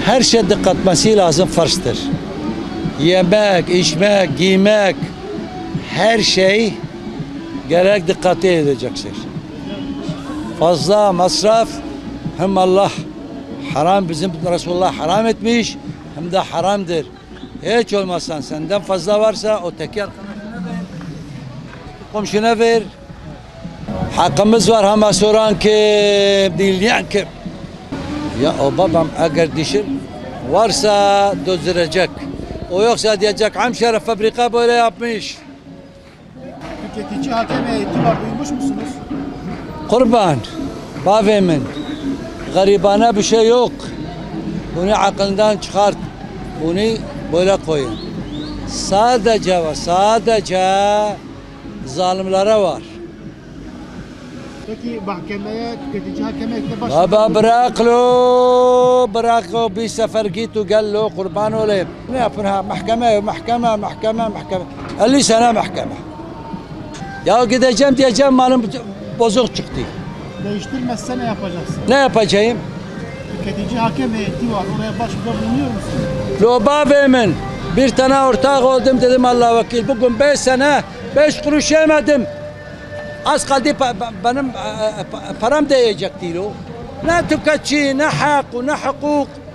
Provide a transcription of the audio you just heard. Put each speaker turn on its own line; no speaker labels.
Her şey dikkat etmesi lazım farstır. Yemek, içmek, giymek, her şey gerek dikkate edeceksin. Fazla masraf hem Allah haram, bizim Resulullah haram etmiş, hem de haramdır. Hiç olmazsan senden fazla varsa o teki arkadaşına ver, komşuna ver. Hakkımız var ama soran kim, dinleyen kim? Ya o babam eğer dişin varsa dözdürecek. O yoksa diyecek hemşire fabrika böyle yapmış.
Tüketici hakem heyeti var, duymuş musunuz?
Kurban, bavemin, garibana bir şey yok. Bunu aklından çıkart. Bunu böyle koyun. Sadece ve sadece zalimlere var.
Peki mahkemeye, tüketici hakem heyetine
Baba bırak lo bir sefer git ve gel lo kurban olayım. Ne yapın ha? Mahkeme. 50 sene mahkeme. Ya gideceğim diyeceğim malım bozuk çıktı.
değiştirmezse ne yapacaksın?
Ne yapacağım?
Tüketici hakem heyeti var, oraya başvuruda bulunuyor musun?
Lo babemin bir tane ortak oldum dedim Allah vakil. Bugün 5 sene 5 kuruş yemedim. Az kaldı benim param değecek değil o. Ne tüketici, ne hak, ne hukuk.